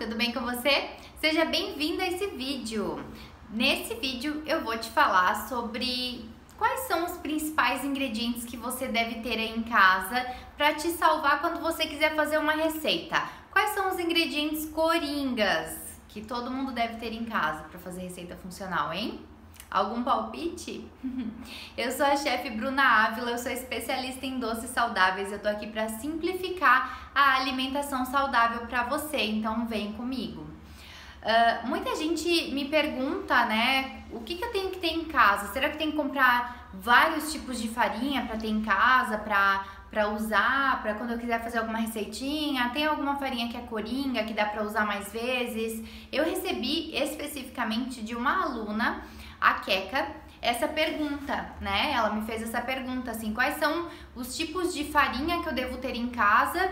tudo bem com você? Seja bem-vindo a esse vídeo. Nesse vídeo eu vou te falar sobre quais são os principais ingredientes que você deve ter aí em casa para te salvar quando você quiser fazer uma receita. Quais são os ingredientes coringas que todo mundo deve ter em casa para fazer receita funcional, hein? Algum palpite? Eu sou a chefe Bruna Ávila, eu sou especialista em doces saudáveis. Eu tô aqui para simplificar a alimentação saudável para você, então vem comigo. Muita gente me pergunta, né, o que eu tenho que ter em casa? Será que tem que comprar vários tipos de farinha para ter em casa, para usar, para quando eu quiser fazer alguma receitinha? Tem alguma farinha que é coringa, que dá para usar mais vezes? Eu recebi especificamente de uma aluna, a Keka, essa pergunta, né? Ela me fez essa pergunta, assim, quais são os tipos de farinha que eu devo ter em casa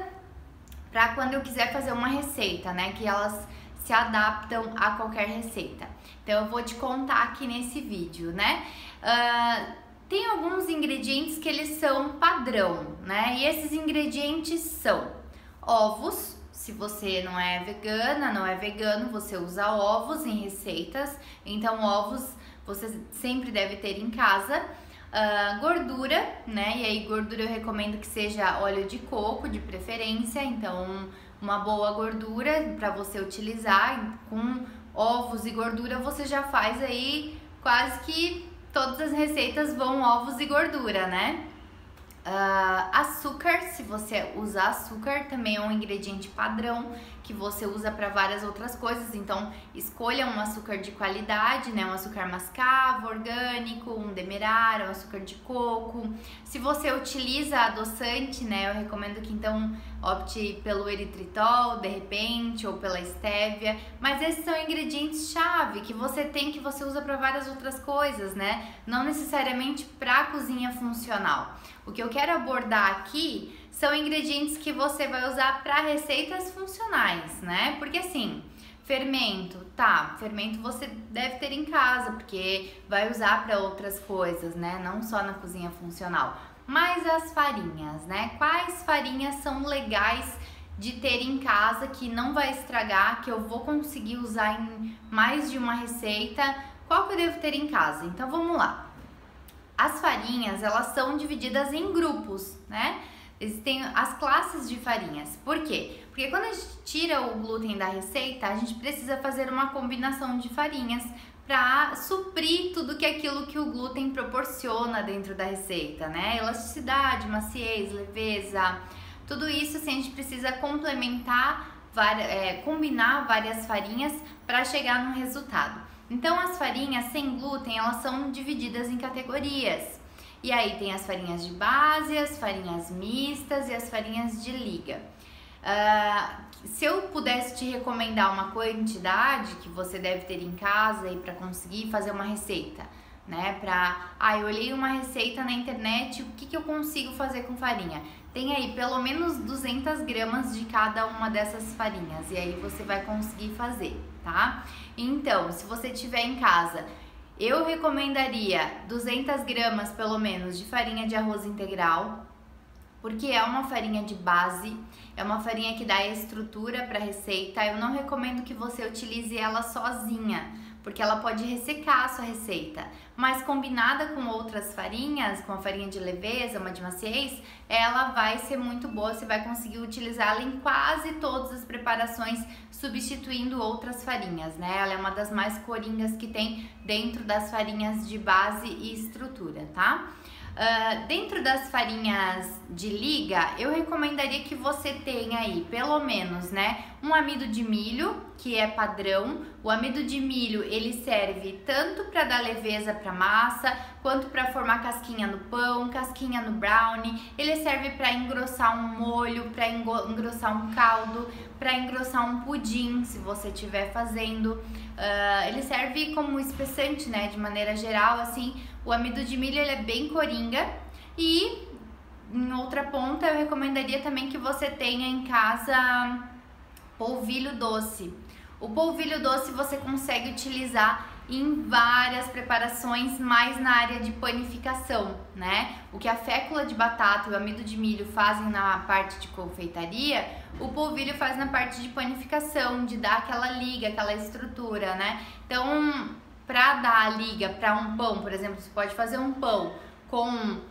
para quando eu quiser fazer uma receita, né? Que elas se adaptam a qualquer receita. Então eu vou te contar aqui nesse vídeo, né? Tem alguns ingredientes que eles são padrão, né? E esses ingredientes são ovos. Se você não é vegana, não é vegano, você usa ovos em receitas. Então ovos você sempre deve ter em casa. Gordura, né? E aí gordura eu recomendo que seja óleo de coco, de preferência. Então uma boa gordura para você utilizar. Com ovos e gordura você já faz aí quase que todas as receitas vão ovos e gordura, né? Açúcar, se você usar açúcar, também é um ingrediente padrão que você usa para várias outras coisas, então escolha um açúcar de qualidade, né? Um açúcar mascavo, orgânico, um demerara, um açúcar de coco. Se você utiliza adoçante, né? Eu recomendo que então opte pelo eritritol, de repente, ou pela estévia, mas esses são ingredientes-chave que você usa para várias outras coisas, né? Não necessariamente para cozinha funcional. O que eu quero abordar aqui são ingredientes que você vai usar para receitas funcionais, né? Porque assim, fermento você deve ter em casa, porque vai usar para outras coisas, né? Não só na cozinha funcional. Mas as farinhas, né? Quais farinhas são legais de ter em casa que não vai estragar, que eu vou conseguir usar em mais de uma receita? Qual que eu devo ter em casa? Então vamos lá. As farinhas, elas são divididas em grupos, né? Existem as classes de farinhas. Por quê? Porque quando a gente tira o glúten da receita, a gente precisa fazer uma combinação de farinhas para suprir tudo aquilo que o glúten proporciona dentro da receita, né? Elasticidade, maciez, leveza, tudo isso assim, a gente precisa complementar, combinar várias farinhas para chegar no resultado. Então as farinhas sem glúten, elas são divididas em categorias. E aí tem as farinhas de base, as farinhas mistas e as farinhas de liga. Se eu pudesse te recomendar uma quantidade que você deve ter em casa para conseguir fazer uma receita, né? Eu olhei uma receita na internet, o que eu consigo fazer com farinha? Tem aí pelo menos 200 gramas de cada uma dessas farinhas e aí você vai conseguir fazer, tá? Então, se você tiver em casa, eu recomendaria 200 gramas pelo menos de farinha de arroz integral, porque é uma farinha de base, é uma farinha que dá estrutura para a receita. Eu não recomendo que você utilize ela sozinha, porque ela pode ressecar a sua receita, mas combinada com outras farinhas, com a farinha de leveza, uma de maciez, ela vai ser muito boa, você vai conseguir utilizá-la em quase todas as preparações, substituindo outras farinhas, né? Ela é uma das mais coringas que tem dentro das farinhas de base e estrutura, tá? Dentro das farinhas de liga, eu recomendaria que você tenha aí pelo menos, né, um amido de milho, que é padrão. O amido de milho, ele serve tanto para dar leveza para massa, quanto para formar casquinha no pão, casquinha no brownie. Ele serve para engrossar um molho, para engrossar um caldo, para engrossar um pudim, se você estiver fazendo. Ele serve como espessante, né, de maneira geral, assim. O amido de milho, ele é bem coringa. E em outra ponta, eu recomendaria também que você tenha em casa polvilho doce. O polvilho doce você consegue utilizar em várias preparações, mais na área de panificação, né? O que a fécula de batata e o amido de milho fazem na parte de confeitaria, o polvilho faz na parte de panificação, de dar aquela liga, aquela estrutura, né? Então, para dar a liga para um pão, por exemplo, você pode fazer um pão com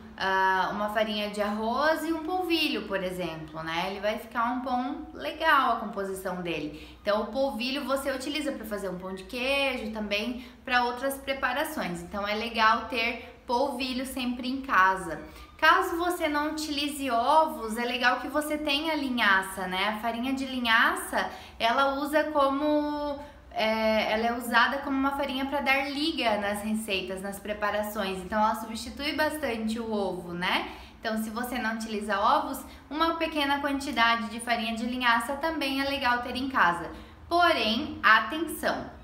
uma farinha de arroz e um polvilho, por exemplo, né? Ele vai ficar um pão legal, a composição dele. Então, o polvilho você utiliza para fazer um pão de queijo, também para outras preparações. Então, é legal ter polvilho sempre em casa. Caso você não utilize ovos, é legal que você tenha linhaça, né? A farinha de linhaça, ela é usada como uma farinha para dar liga nas receitas, nas preparações. Então, ela substitui bastante o ovo, né? Então, se você não utiliza ovos, uma pequena quantidade de farinha de linhaça também é legal ter em casa. Porém, atenção!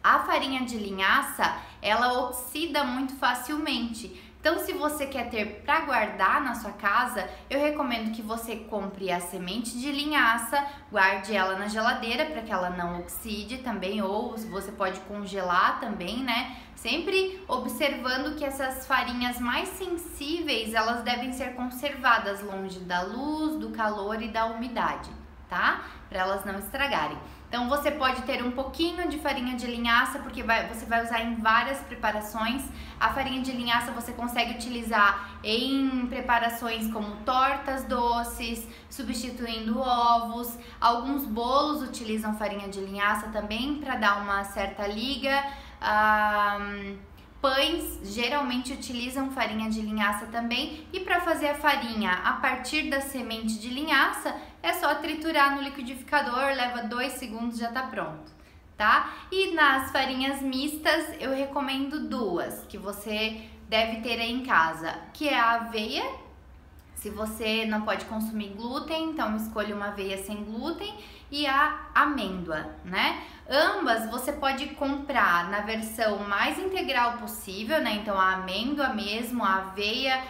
A farinha de linhaça, ela oxida muito facilmente. Então, se você quer ter para guardar na sua casa, eu recomendo que você compre a semente de linhaça, guarde ela na geladeira para que ela não oxide também, ou você pode congelar também, né? Sempre observando que essas farinhas mais sensíveis, elas devem ser conservadas longe da luz, do calor e da umidade, tá? Para elas não estragarem. Então, você pode ter um pouquinho de farinha de linhaça, porque você vai usar em várias preparações. A farinha de linhaça você consegue utilizar em preparações como tortas doces, substituindo ovos. Alguns bolos utilizam farinha de linhaça também para dar uma certa liga. Pães geralmente utilizam farinha de linhaça também, e para fazer a farinha a partir da semente de linhaça é só triturar no liquidificador, leva 2 segundos, já tá pronto, tá? E nas farinhas mistas eu recomendo 2 que você deve ter aí em casa, que é a aveia. Se você não pode consumir glúten, então escolha uma aveia sem glúten, e a amêndoa, né? Ambas você pode comprar na versão mais integral possível, né? Então a amêndoa mesmo, a aveia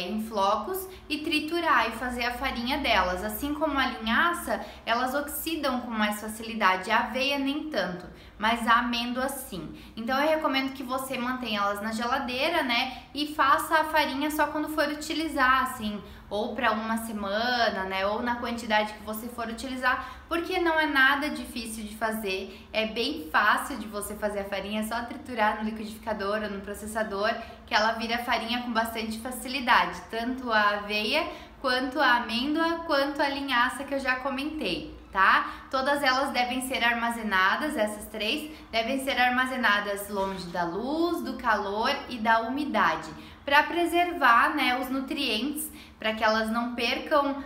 em flocos, e triturar e fazer a farinha delas. Assim como a linhaça, elas oxidam com mais facilidade, a aveia nem tanto, mas a amêndoa sim. Então eu recomendo que você mantenha elas na geladeira, né? E faça a farinha só quando for utilizar, assim, ou para uma semana, né? Ou na quantidade que você for utilizar, porque não é nada difícil de fazer, é bem fácil de você fazer a farinha, é só triturar no liquidificador ou no processador, que ela vira farinha com bastante facilidade, tanto a aveia, quanto a amêndoa, quanto a linhaça que eu já comentei, tá? Todas elas devem ser armazenadas, essas 3, devem ser armazenadas longe da luz, do calor e da umidade, para preservar, né, os nutrientes, para que elas não percam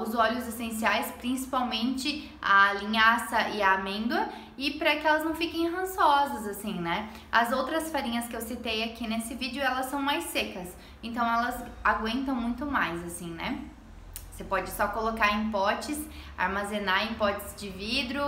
os óleos essenciais, principalmente a linhaça e a amêndoa, e para que elas não fiquem rançosas, assim, né? As outras farinhas que eu citei aqui nesse vídeo, elas são mais secas, então elas aguentam muito mais, assim, né? Você pode só colocar em potes, armazenar em potes de vidro,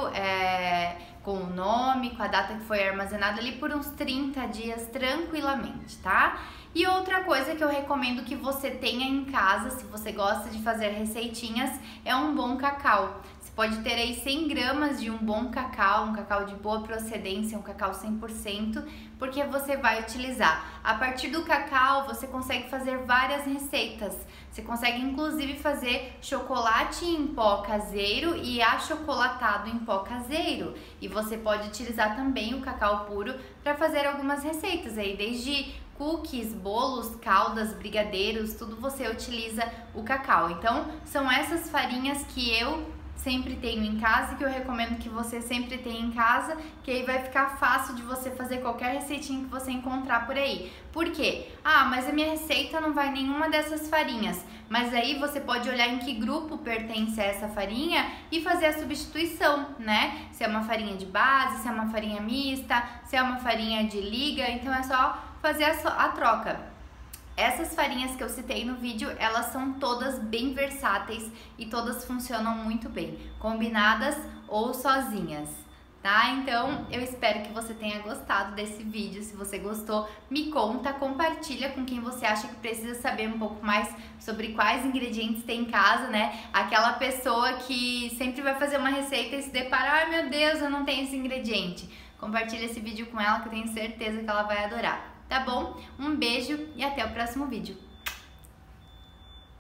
com o nome, com a data que foi armazenado ali por uns 30 dias tranquilamente, tá? E outra coisa que eu recomendo que você tenha em casa, se você gosta de fazer receitinhas, é um bom cacau. Você pode ter aí 100 gramas de um bom cacau, um cacau de boa procedência, um cacau 100%, porque você vai utilizar. A partir do cacau, você consegue fazer várias receitas. Você consegue inclusive fazer chocolate em pó caseiro e achocolatado em pó caseiro. E você pode utilizar também o cacau puro para fazer algumas receitas aí, desde cookies, bolos, caldas, brigadeiros, tudo você utiliza o cacau. Então, são essas farinhas que eu sempre tenho em casa e que eu recomendo que você sempre tenha em casa, que aí vai ficar fácil de você fazer qualquer receitinha que você encontrar por aí. Por quê? Ah, mas a minha receita não vai nenhuma dessas farinhas. Mas aí você pode olhar em que grupo pertence a essa farinha e fazer a substituição, né? Se é uma farinha de base, se é uma farinha mista, se é uma farinha de liga, então é só fazer a troca. Essas farinhas que eu citei no vídeo, elas são todas bem versáteis e todas funcionam muito bem, combinadas ou sozinhas, tá? Então, eu espero que você tenha gostado desse vídeo. Se você gostou, me conta, compartilha com quem você acha que precisa saber um pouco mais sobre quais ingredientes tem em casa, né? Aquela pessoa que sempre vai fazer uma receita e se depara, ai meu Deus, eu não tenho esse ingrediente. Compartilha esse vídeo com ela que eu tenho certeza que ela vai adorar, tá bom? Um beijo e até o próximo vídeo.